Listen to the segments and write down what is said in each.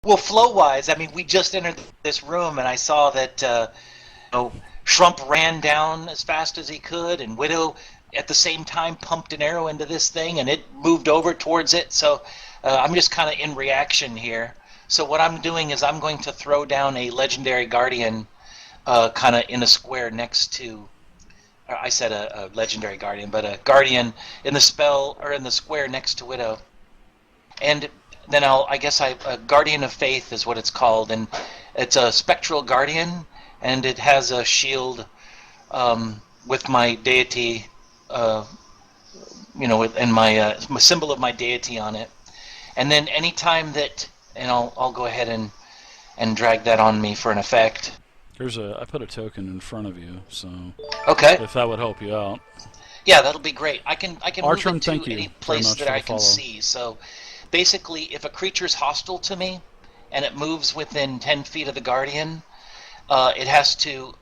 Well, flow-wise, I mean, we just entered this room, and I saw that Shrump ran down as fast as he could, and Widow at the same time pumped an arrow into this thing, and it moved over towards it. So I'm just kind of in reaction here. So what I'm doing is I'm going to throw down a Legendary Guardian kind of in a square next to... I said a Legendary Guardian, but a Guardian in the spell, or in the square next to Widow. And then I guess a Guardian of Faith is what it's called, and it's a Spectral Guardian, and it has a shield with my deity, and my symbol of my deity on it. And then anytime that, and I'll go ahead and drag that on me for an effect. I put a token in front of you, so okay, if that would help you out. Yeah, that'll be great. I can Artrum, move it to any place that I can see. So basically, if a creature's hostile to me and it moves within 10 feet of the Guardian, it has to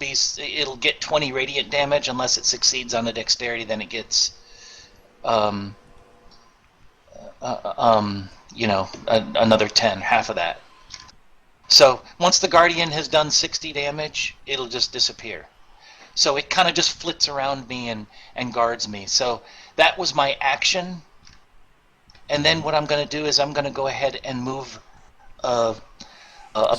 it'll get 20 radiant damage unless it succeeds on a dexterity. Then it gets another 10, half of that. So once the Guardian has done 60 damage, it'll just disappear. So it kind of just flits around me and guards me. So that was my action. And then what I'm going to do is I'm going to go ahead and move a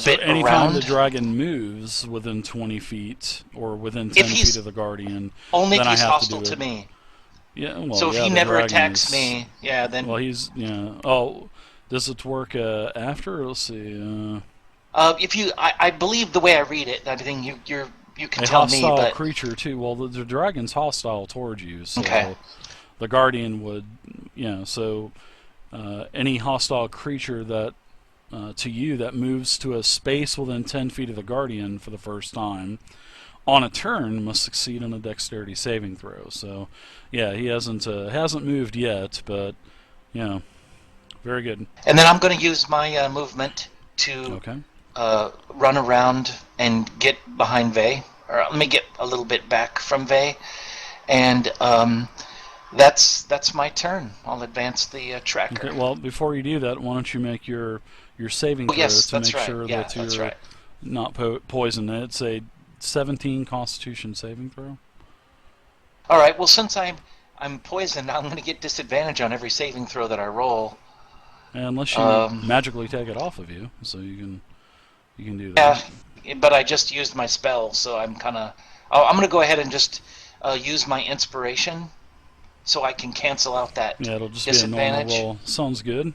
bit around. Anytime the dragon moves within 20 feet or within 10 feet of the Guardian, only then if he's I have hostile to to me. Yeah, well, so if he never attacks me, then... Well, he's... Yeah. Oh, does it work after? Let's see. I believe the way I read it, everything you can tell me, but... A hostile creature, too. Well, the dragon's hostile towards you, so okay. The Guardian would... so any hostile creature that to you that moves to a space within 10 feet of the Guardian for the first time on a turn must succeed on a dexterity saving throw. So, yeah, he hasn't moved yet, but, very good. And then I'm going to use my movement to run around and get behind Vey. Or let me get a little bit back from Vey. And that's my turn. I'll advance the tracker. Okay, well, before you do that, why don't you make your saving throw to make sure that you're not poisoned. It's a 17 Constitution saving throw. All right. Well, since I'm poisoned, I'm going to get disadvantage on every saving throw that I roll. Unless you magically take it off of you, so you can do that. Yeah, but I just used my spell, so I'm going to go ahead and just use my inspiration, so I can cancel out that disadvantage. Yeah, it'll just be a normal roll. Sounds good.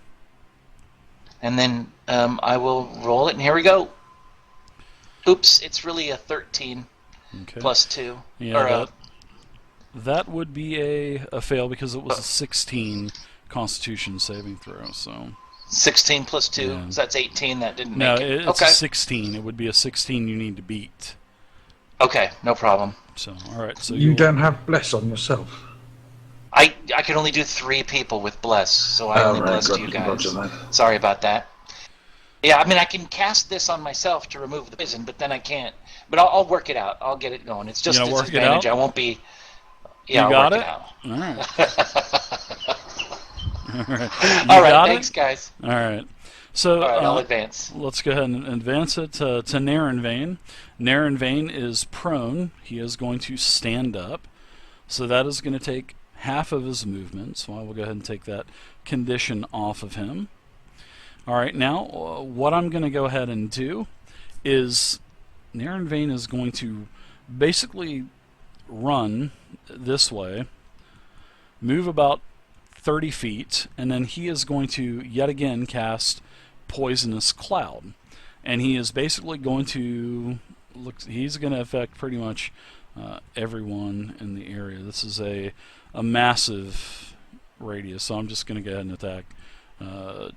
And then I will roll it, and here we go. Oops, it's really a 13 plus 2. Yeah, that would be a fail because it was a 16 Constitution saving throw. So 16 plus 2, yeah. So that's 18. That didn't make it. No, it's a 16. It would be a 16 you need to beat. Okay, no problem. So, all right. So you don't have bless on yourself. I can only do 3 people with bless, so I only blessed you guys. Sorry about that. Yeah, I mean I can cast this on myself to remove the poison, but then I can't. But I'll work it out. I'll get it going. It's just disadvantage. I won't be. Yeah, you got I'll it. Work it out. All right. All right. Thanks, guys. All right. So all right, I'll advance. Let's go ahead and advance it to Neronvain. Neronvain is prone. He is going to stand up. So that is going to take half of his movement. So I will go ahead and take that condition off of him. All right. Now, what I'm going to go ahead and do is Neronvain is going to basically run this way, move about 30 feet, and then he is going to yet again cast Poisonous Cloud. And he is basically going to he's going to affect pretty much everyone in the area. This is a massive radius, so I'm just going to go ahead and attack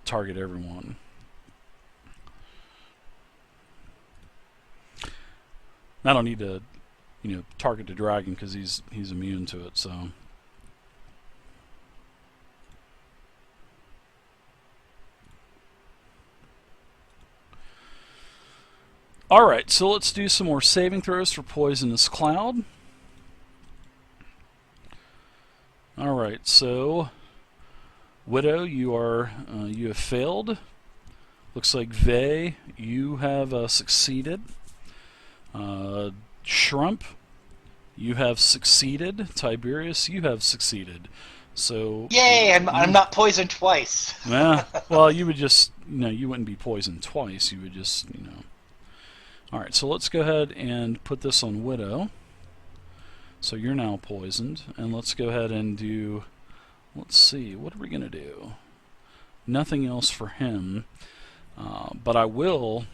target everyone. I don't need to target the dragon because he's immune to it, so alright, so let's do some more saving throws for Poisonous Cloud. Alright, so Widow, you have failed. Looks like Vey, you have succeeded. Shrump, you have succeeded. Tiberius, you have succeeded. So Yay! I'm not poisoned twice. yeah. Well, you would just, you wouldn't be poisoned twice. You would just, All right. So let's go ahead and put this on Widow. So you're now poisoned, and let's go ahead and do. Let's see. What are we gonna do? Nothing else for him, but I will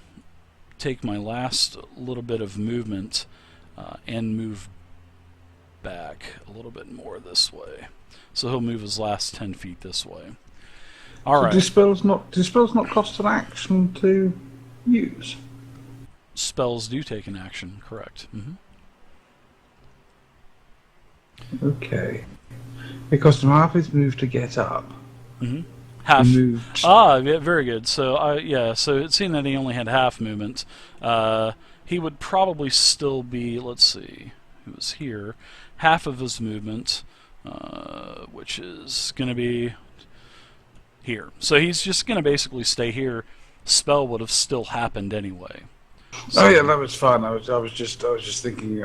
take my last little bit of movement and move back a little bit more this way. So he'll move his last 10 feet this way. All right. Do spells not cost an action to use? Spells do take an action, correct. Okay. It cost him half his move to get up. Half. Moved. Yeah, very good. So so it seemed that he only had half movement. He would probably still be, let's see, he was here, half of his movement, which is going to be here. So he's just going to basically stay here. Spell would have still happened anyway. So, Oh yeah, that was fine. I was just thinking.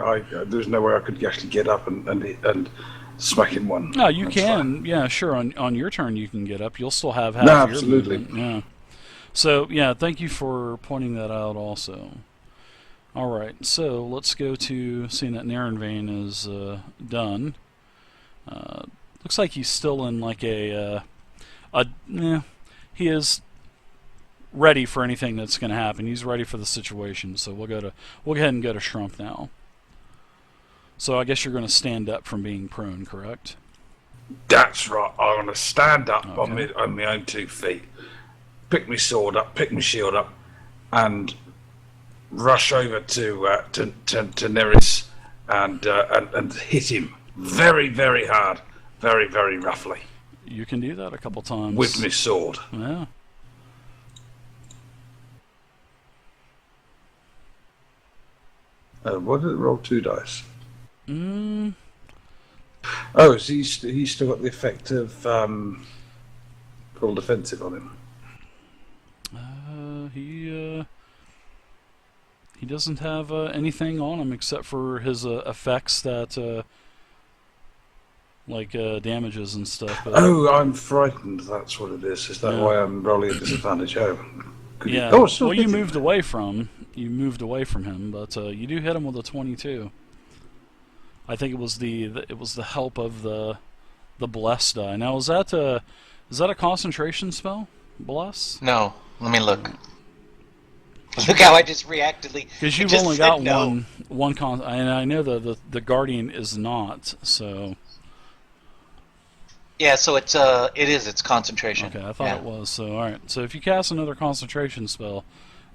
There's no way I could actually get up and smack him one. no, you That's can. fine. Yeah, sure. On your turn, you can get up. You'll still have half No, your absolutely. movement. Yeah. So yeah, thank you for pointing that out. Also. All right. So let's go to seeing that Neronvain is done. Looks like he's still in like he is ready for anything that's going to happen. He's ready for the situation. So we'll go ahead and go to Shrump now. So I guess you're going to stand up from being prone, correct? That's right. I'm going to stand up Okay. on my own 2 feet, pick my sword up, pick my shield up, and rush over to Neris and hit him very, very hard, very, very roughly You can do that a couple times. with my sword. Yeah. What did it roll? 2 dice. Mm, Oh, so he's still got the effect of full defensive on him. he doesn't have anything on him except for his effects that like damages and stuff. But, Oh, I'm frightened. That's what it is. Is that Yeah. why I'm rolling a disadvantage? Oh, could yeah. Oh, it's still Well, you hitting. moved away from him, but you do hit him with a 22. I think it was the help of the bless die. Now is that a concentration spell? Bless? No, let me look. Look how I just reacted. Because you've only got one con, and I know the guardian is not. So Yeah, so it's concentration. okay, I thought Yeah. it was. So all right. So if you cast another concentration spell,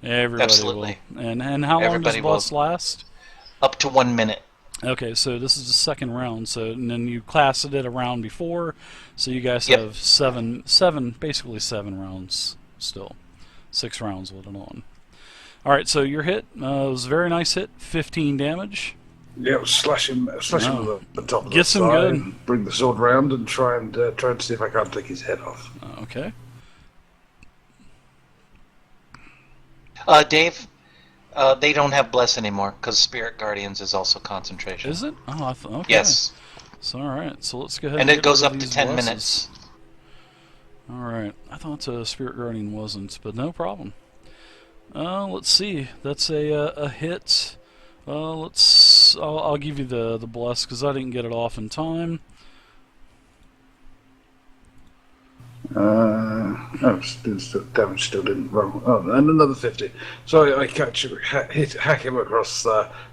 everybody Absolutely. will. And how long does Everybody will. bless last? Up to 1 minute. Okay, so this is the second round. So and then you classed it a round before, so you guys Yep. have basically 7 rounds still. 6 rounds with it on. All right, so your hit was a very nice hit, 15 damage. Yeah, slash him with the top of Gets the him thigh good. and bring the sword round and try and see if I can't take his head off. Okay. Dave, they don't have bless anymore because Spirit Guardians is also concentration. Is it? Oh, okay. Yes, So all right, so let's go ahead. and get it goes rid of up to these 10 blesses. minutes. All right, I thought Spirit Guardian wasn't, but no problem. Let's see. That's a hit. I'll give you the bless because I didn't get it off in time. Damage still didn't roll. Oh, and another 50. So I hack him across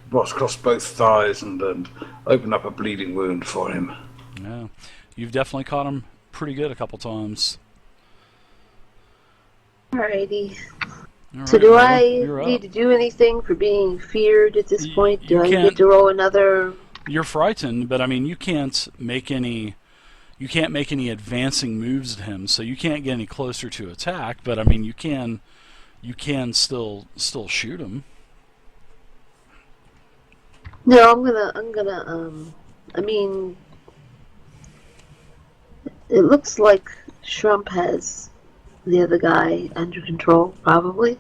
both thighs and open up a bleeding wound for him. Yeah, you've definitely caught him pretty good a couple times. Alrighty. All So right, do Will, I you're up. need to do anything for being feared at this point? Do you I can't- get to roll another? You're frightened, but I mean you can't make any advancing moves to him, so you can't get any closer to attack. But I mean you can still shoot him. No, I'm gonna I mean it looks like Shrump has the other guy under control, probably.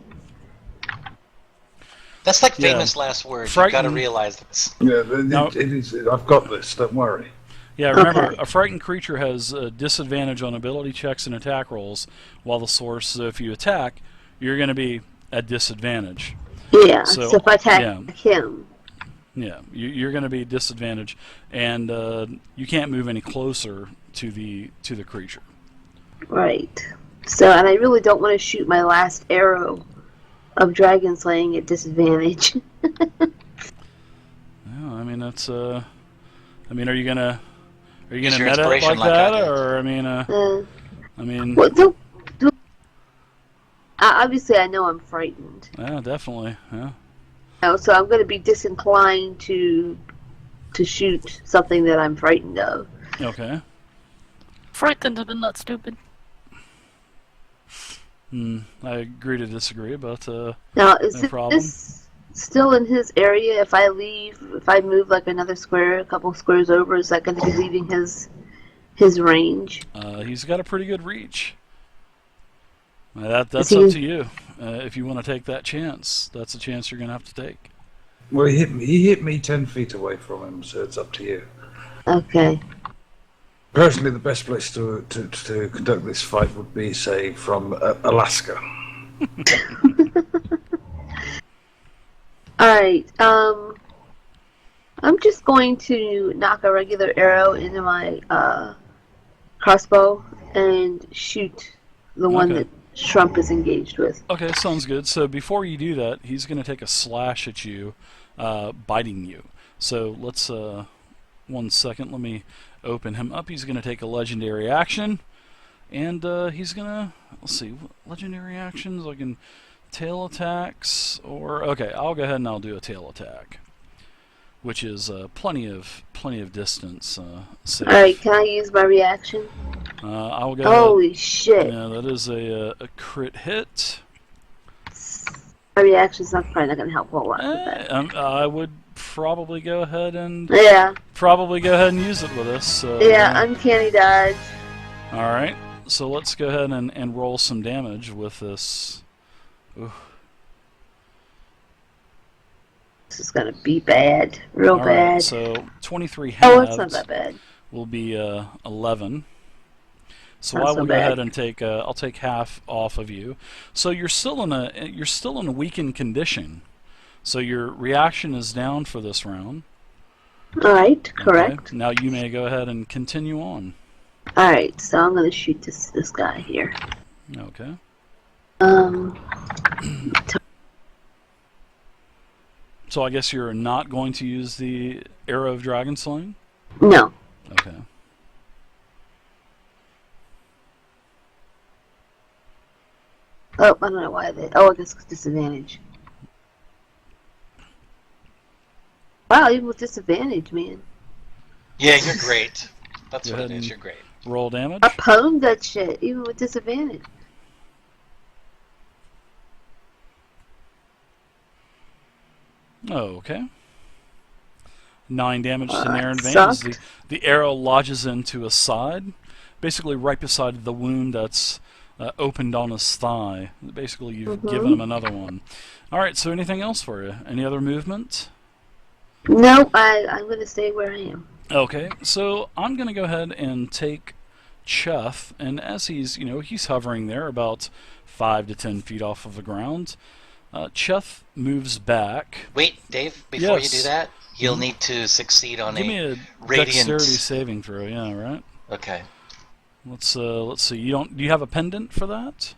That's like Yeah. famous last words. You've got to Frightened. realize this. Yeah, Now- it is. I've got this. Don't worry. Yeah, remember, Okay. a frightened creature has a disadvantage on ability checks and attack rolls while the source, so if you attack, you're going to be at disadvantage. Yeah. So, So if I attack yeah. him, Yeah, you're going to be disadvantaged, and you can't move any closer to the creature. right? So, and I really don't want to shoot my last arrow of dragon slaying at disadvantage. Yeah, I mean that's. I mean, are you gonna Use your meta it inspiration like like I that, did. or Uh, I mean, well, obviously, I know I'm frightened. yeah, definitely, yeah. So I'm going to be disinclined to shoot something that I'm frightened of. Okay. Frightened but not stupid. I agree to disagree, but Now, is No problem. this still in his area? If I move like another square, a couple squares over, is that going to be leaving his range? he's got a pretty good reach. That's Is he- up to you. If you want to take that chance, that's a chance you're going to have to take. Well, he hit me 10 feet away from him, so it's up to you. Okay. Personally, the best place to conduct this fight would be, say, from Alaska. All right. I'm just going to knock a regular arrow into my crossbow and shoot the one Okay. that Shrump is engaged with. Okay, sounds good. So before you do that, he's going to take a slash at you, biting you. So let's, 1 second, let me open him up. He's going to take a legendary action, and he's going to, let's see, legendary actions, I can tail attacks, or, okay, I'll go ahead and I'll do a tail attack, which is plenty of distance. Safe. All right. Can I use my reaction? I will go ahead. Holy shit! Yeah, that is a crit hit. My reaction's probably not going to help a whole lot with that. I would probably go ahead and Yeah. use it with us. So, Yeah. Uncanny dodge. All right. So let's go ahead and roll some damage with this. Ooh. This is going to be bad. Real All right. bad. So 23 Oh, it's not halves that bad. will be 11. So Not I so will go bad. ahead and take I'll take half off of you. So you're still in a weakened condition. So your reaction is down for this round. All right. Okay. Correct. Now you may go ahead and continue on. All right. So I'm going to shoot this guy here. Okay. So I guess you're not going to use the arrow of dragon slaying? No. Okay. Oh, I don't know why they. Oh, I guess it's disadvantage. Wow, even with disadvantage, man. Yeah, you're great. That's Go what it ahead is. and- You're great. Roll damage. I pwned that shit, even with disadvantage. Okay. 9 damage to That Neronvain as sucked. the arrow lodges into a side, basically right beside the wound that's opened on his thigh. Basically, you've given him another one. All right. So anything else for you? Any other movement? No, I'm going to stay where I am. Okay, so I'm going to go ahead and take Chuth, and as he's hovering there about 5 to 10 feet off of the ground, Chuth moves back. Wait, Dave. Before Yes. you do that, you'll need to succeed on Give me a radiant. dexterity saving throw, yeah, right? Okay. Let's see. Do you have a pendant for that?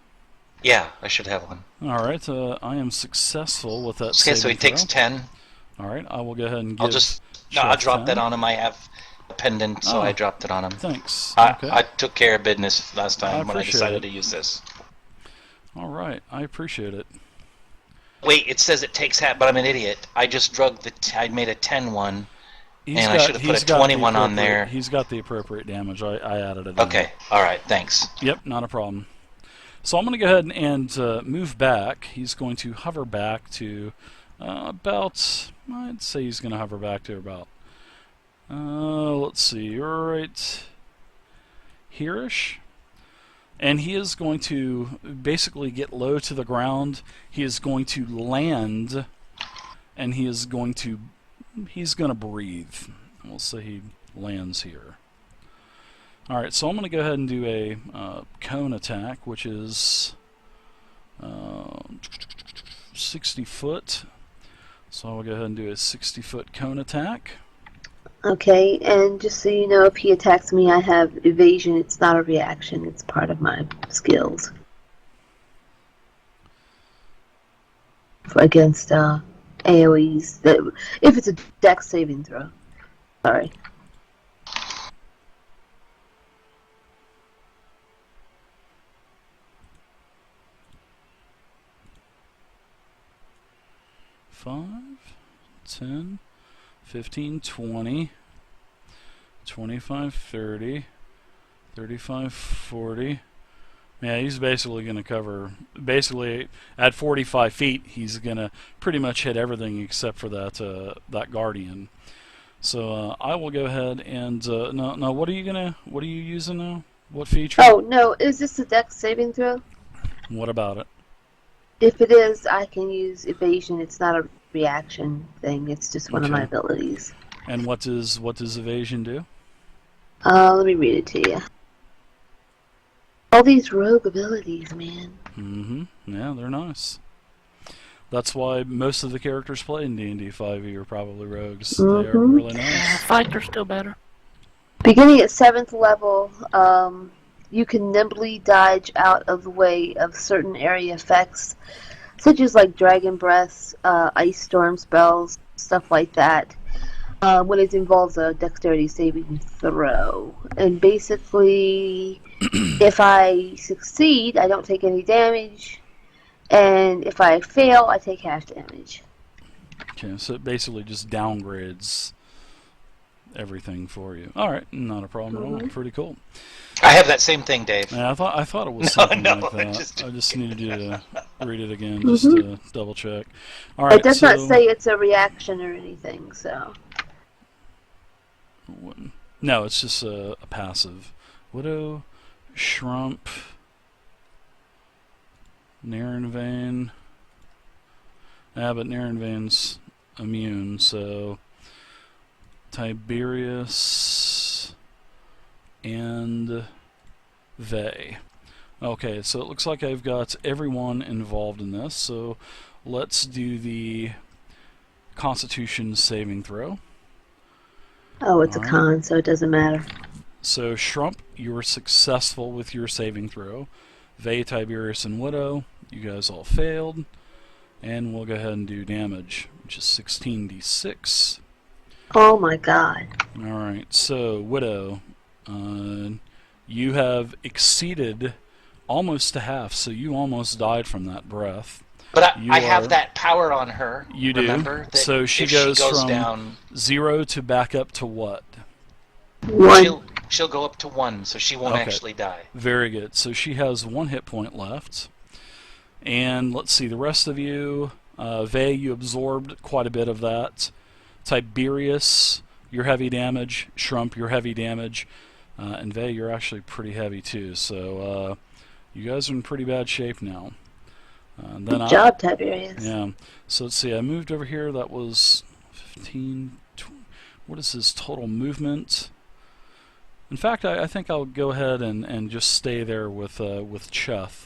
Yeah, I should have one. All right, I am successful with that Okay, saving so he takes throw. 10. I'll go ahead and give I'll Chuth drop 10. that on him. I have a pendant, so Oh. I dropped it on him. Thanks. I Okay. took care of business last time when I appreciate decided it. to use this. All right, I appreciate it. Wait, it says it takes half, but I'm an idiot. I just drug I made a 10 one. And I should have put a he's got the 21 on appropriate- there. He's got the appropriate damage. I added it. in. Okay, alright, thanks. Yep, not a problem. So I'm going to go ahead and move back. He's going to hover back to about, I'd say he's going to hover back to about, let's see, right here-ish. And he is going to basically get low to the ground. He is going to land, and he's going to breathe. We'll say he lands here. All right, so I'm going to go ahead and do a cone attack, which is 60 foot. So I'll go ahead and do a 60-foot cone attack. Okay, and just so you know, if he attacks me, I have evasion. It's not a reaction. It's part of my skills. Against AoEs. If it's a dex saving throw. Sorry. Five, 10, 15, 20, 25, 30, 35, 40. Yeah, he's basically going to cover, basically at 45 feet, he's going to pretty much hit everything except for that Guardian. So I will go ahead and, no, what are you using now? What feature? Oh, no, is this a dex saving throw? What about it? If it is, I can use evasion. It's not a reaction thing. It's just one of my abilities. And what does evasion do? Let me read it to you. All these rogue abilities, man. Mm-hmm. Yeah, they're nice. That's why most of the characters played in D&D 5e are probably rogues. Mm-hmm. They are really nice. Fighter's still better. Beginning at 7th level, you can nimbly dodge out of the way of certain area effects, such as like dragon breaths, ice storm spells, stuff like that, when it involves a dexterity saving throw. And basically, if I succeed, I don't take any damage, and if I fail, I take half damage. Okay, so it basically just downgrades everything for you. All right, not a problem at all. Pretty cool. I have that same thing, Dave. Yeah, I thought it was something like that. I just needed you to read it again just to double check. All right, It does not say it's a reaction or anything, so. No, it's just a passive. Widow, Shrump, Neronvain. But Neronvain's immune, so Tiberius and Vey. Okay, so it looks like I've got everyone involved in this, so let's do the Constitution saving throw. Oh, it's a con, so it doesn't matter. So Shrump, you were successful with your saving throw. Vey, Tiberius, and Widow, you guys all failed. And we'll go ahead and do damage, which is 16d6. Oh my god. Alright, so Widow, you have exceeded almost to half, so you almost died from that breath. But I have that power on her. You do. Remember? That So she if goes from down 0 to back up to what? 1. She'll go up to 1, so she won't actually die. Very good. So she has 1 hit point left. And let's see, the rest of you, Vey, you absorbed quite a bit of that. Tiberius, your heavy damage. Shrump, your heavy damage. And Vey, you're actually pretty heavy too. So you guys are in pretty bad shape now. Good job, Tiberius. Yeah. So let's see, I moved over here. That was 15. What is his total movement? In fact, I think I'll go ahead and just stay there with Chuth.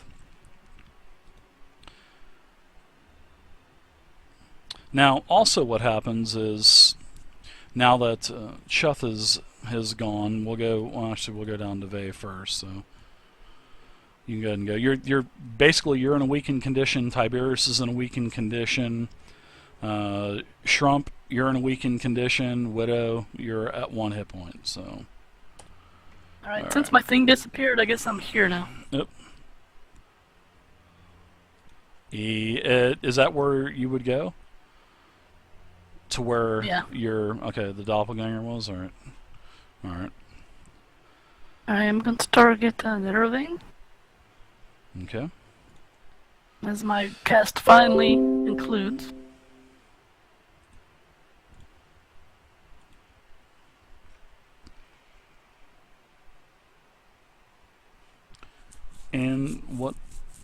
Now, also what happens is, now that Chuth has gone, we'll go down to Vey first. So you can go ahead and go. You're basically in a weakened condition. Tiberius is in a weakened condition. Shrump, you're in a weakened condition. Widow, you're at 1 hit point. So. Alright, since my thing disappeared, I guess I'm here now. Yep. Is that where you would go? To where the doppelganger was? Alright. Alright. I am going to target Neronvain. Okay. As my cast finally includes.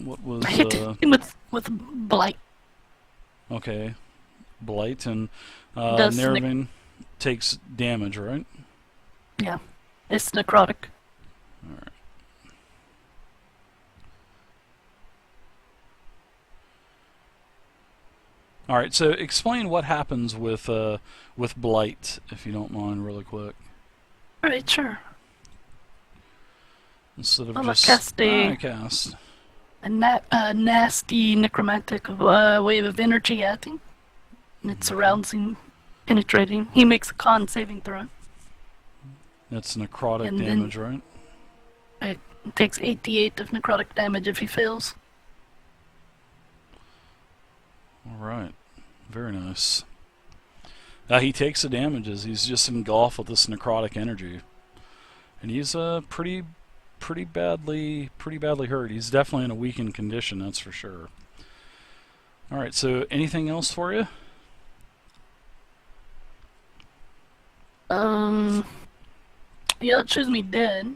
What was I hit him with blight. okay? Blight and Does Neronvain takes damage, right? Yeah, it's necrotic. Alright. Alright, so explain what happens with Blight, if you don't mind, really quick. Alright, sure. Instead of I'm just... cast cast. a nasty necromantic wave of energy at him. And it surrounds him, penetrating. He makes a con saving throw. That's necrotic And then- damage, right? It takes 88 of necrotic damage if he fails. Alright. Very nice. He takes the damages. He's just engulfed with this necrotic energy. And he's pretty badly hurt. He's definitely in a weakened condition, that's for sure. Alright, so anything else for you? Yeah, it shows me dead.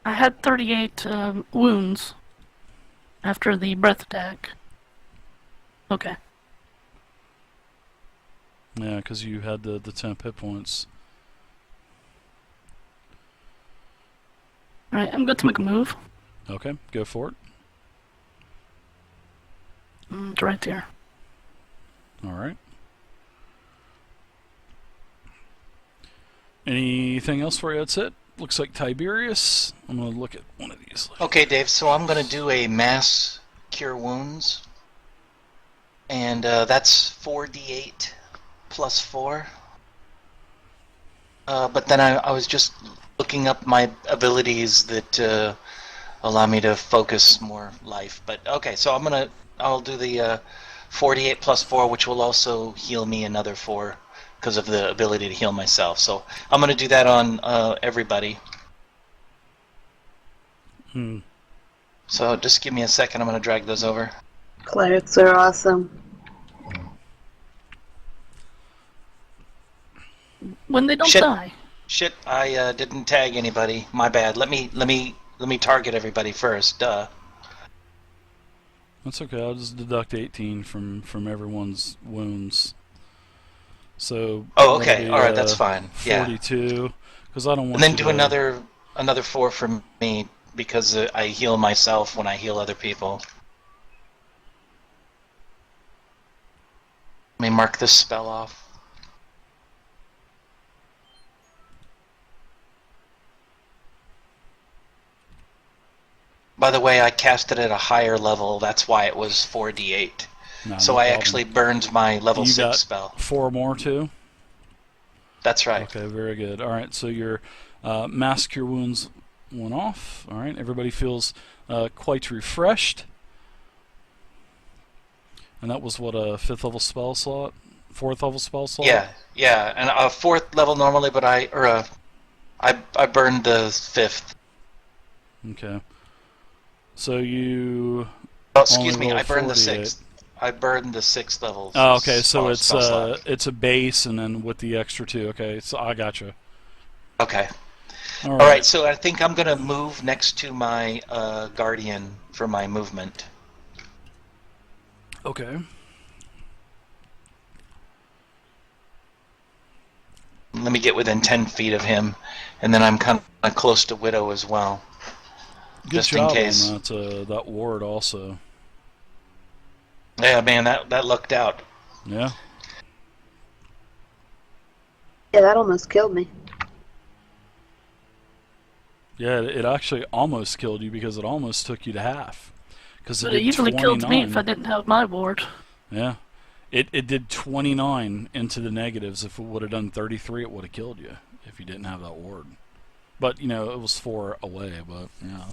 I had 38 wounds after the breath attack. Okay. Yeah, because you had the 10 hit points. Alright, I'm going to make a move. Okay, go for it. It's right there. Alright. Anything else for you? That's it. Looks like Tiberius. I'm going to look at one of these. Okay, Dave, so I'm going to do a mass cure wounds. And that's 4d8 plus 4. But then I was just looking up my abilities that allow me to focus more life. But okay, so I'll do the 4d8 plus 4, which will also heal me another 4 because of the ability to heal myself. So I'm going to do that on everybody. So just give me a second. I'm going to drag those over. Clerics are awesome. When they don't Shit. die. Shit, I didn't tag anybody. My bad. Let me target everybody first. Duh. That's okay. I'll just deduct 18 from everyone's wounds. So. Oh, okay. that'll be, All right, that's fine. Yeah. 42. Because I don't want. And then you do to- another 4 from me because I heal myself when I heal other people. Let me mark this spell off. By the way, I cast it at a higher level. That's why it was 4d8. No, So no I problem. actually burned my level You 6 got spell. 4 more too. That's right. Okay, very good. All right, so your mass cure wounds went off. All right, everybody feels quite refreshed. And that was what, a 5th level spell slot? 4th level spell slot? Yeah, and a 4th level normally, but I burned the 5th. Okay. So you. Oh, excuse only me, I rolled burned the 48. 6th. I burned the 6th level. Oh, okay. So spell slot. it's a base and then with the extra 2. Okay, so I gotcha. Okay. All All right. right, so I think I'm gonna move next to my guardian for my movement. Okay. Let me get within 10 feet of him, and then I'm kind of close to Widow as well. Good just job in case. on that ward also. Yeah, man, that lucked out. Yeah. Yeah, that almost killed me. Yeah, it actually almost killed you because it almost took you to half. Because But it easily killed me if I didn't have my ward. Yeah. It did 29 into the negatives. If it would have done 33, it would have killed you if you didn't have that ward. But, it was 4 away, but, yeah.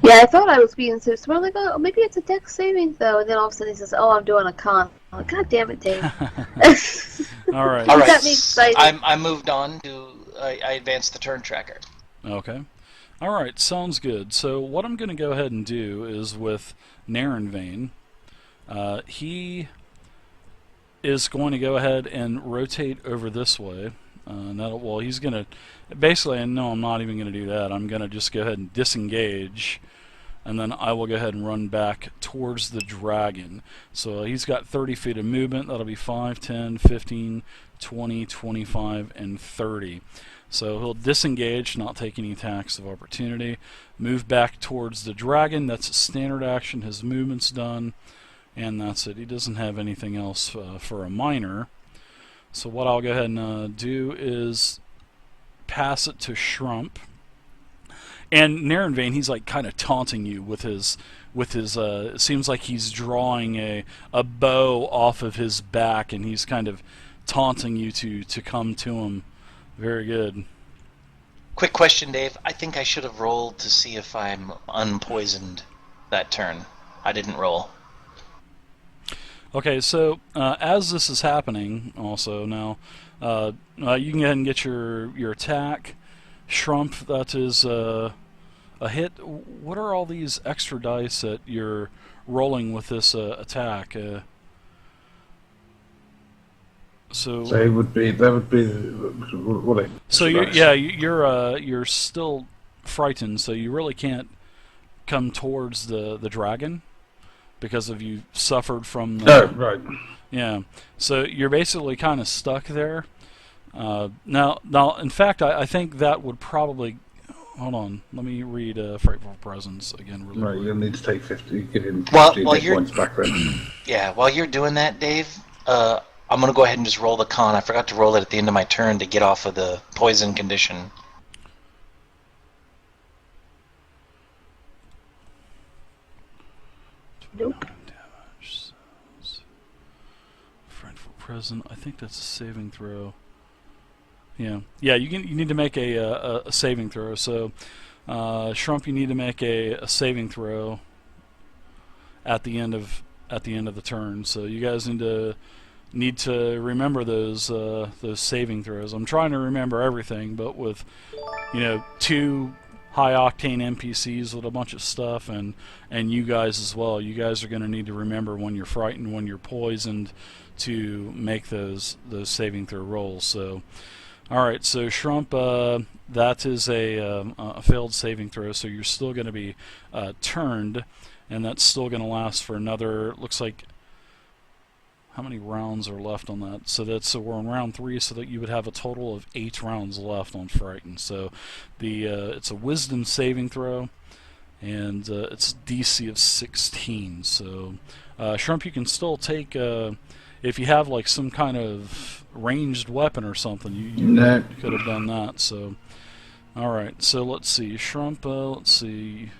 Yeah, I thought I was being so smart. Like, oh, maybe it's a dex saving throw. And then all of a sudden he says, oh, I'm doing a con. I'm like, God damn it, Dave. All right. All right, got me excited. I moved on to I advanced the turn tracker. Okay. All right, sounds good. So what I'm going to go ahead and do is with Neronvain, he is going to go ahead and rotate over this way, Well, he's gonna basically. And no, I'm not even gonna do that. I'm gonna just go ahead and disengage, and then I will go ahead and run back towards the dragon. So he's got 30 feet of movement. That'll be 5, 10, 15, 20, 25, and 30. So he'll disengage, not take any attacks of opportunity. Move back towards the dragon. That's a standard action. His movement's done, and that's it. He doesn't have anything else for a minor. So what I'll go ahead and do is pass it to Shrump. And Neronvain, he's like kind of taunting you with his it seems like he's drawing a bow off of his back, and he's kind of taunting you to come to him. Very good. Quick question, Dave. I think I should have rolled to see if I'm unpoisoned that turn. I didn't roll. Okay, so as this is happening, also now, you can go ahead and get your attack. Shrump, that is a hit. What are all these extra dice that you're rolling with this attack? So they would be. That would be. What they? So you're still frightened. So you really can't come towards the dragon because of you suffered from. Oh, right. Yeah. So you're basically kind of stuck there. Now, in fact, I think that would probably. Hold on. Let me read Frightful Presence again. Really Right, quick. you'll need to take 50. Give him 50 While hit you're- points back then. Yeah, while you're doing that, Dave, I'm going to go ahead and just roll the con. I forgot to roll it at the end of my turn to get off of the poison condition. Nope. Damage. Frightful Present. I think that's a saving throw. Yeah. You need to make a saving throw. So, Shrump, you need to make a saving throw at the end of the turn. So you guys need to remember those saving throws. I'm trying to remember everything, but with 2 high octane NPCs with a bunch of stuff, and you guys as well. You guys are going to need to remember when you're frightened, when you're poisoned, to make those saving throw rolls. So, all right. So Shrump, that is a failed saving throw. So you're still going to be turned, and that's still going to last for another. Looks like. How many rounds are left on that? So we're on round 3, so that you would have a total of 8 rounds left on Frighten. So it's a Wisdom saving throw, and it's DC of 16. So Shrump, you can still take if you have like some kind of ranged weapon or something. You could have done that. So all right. So let's see, Shrump. Let's see.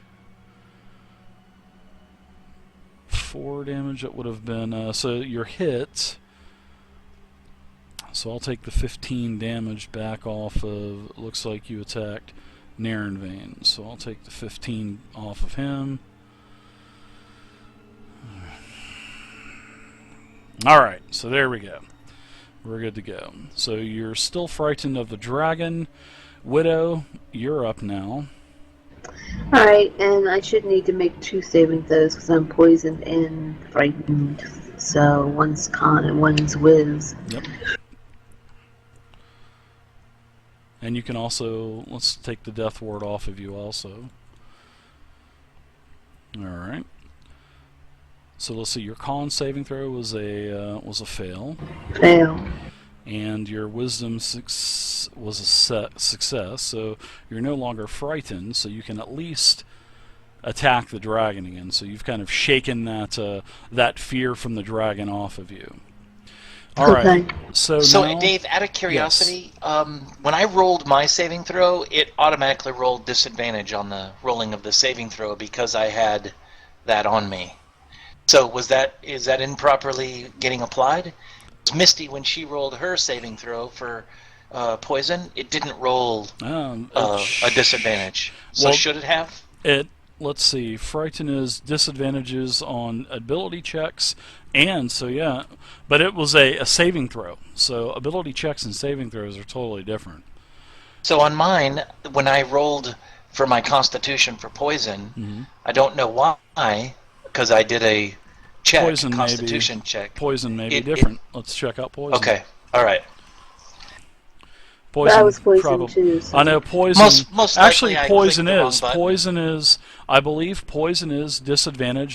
4 damage, that would have been so your hit. So I'll take the 15 damage back off of. It looks like you attacked Neronvain, so I'll take the 15 off of him. Alright, so there we go. We're good to go. So you're still frightened of the dragon. Widow, you're up now. Alright, and I should need to make 2 saving throws because I'm poisoned and frightened. So one's con and one's whiz. Yep. And you can also, let's take the death ward off of you also. Alright. So let's see, your con saving throw was a fail. Fail. And your wisdom was a success, so you're no longer frightened, so you can at least attack the dragon again. So you've kind of shaken that fear from the dragon off of you. All right. So now, Dave, out of curiosity, when I rolled my saving throw, it automatically rolled disadvantage on the rolling of the saving throw because I had that on me. So is that improperly getting applied? Misty, when she rolled her saving throw for poison, it didn't roll a disadvantage. So should it have? Let's see. Frighten is disadvantages on ability checks, and so yeah, but it was a saving throw. So ability checks and saving throws are totally different. So on mine, when I rolled for my Constitution for poison, I don't know why, because I did a Constitution check. Poison may be different. Let's check out poison. Okay. All right. Poison. I was poisoned probably. too. So. I know poison. Most likely Actually, I poison clicked the wrong is. button. Poison is. I believe poison is disadvantage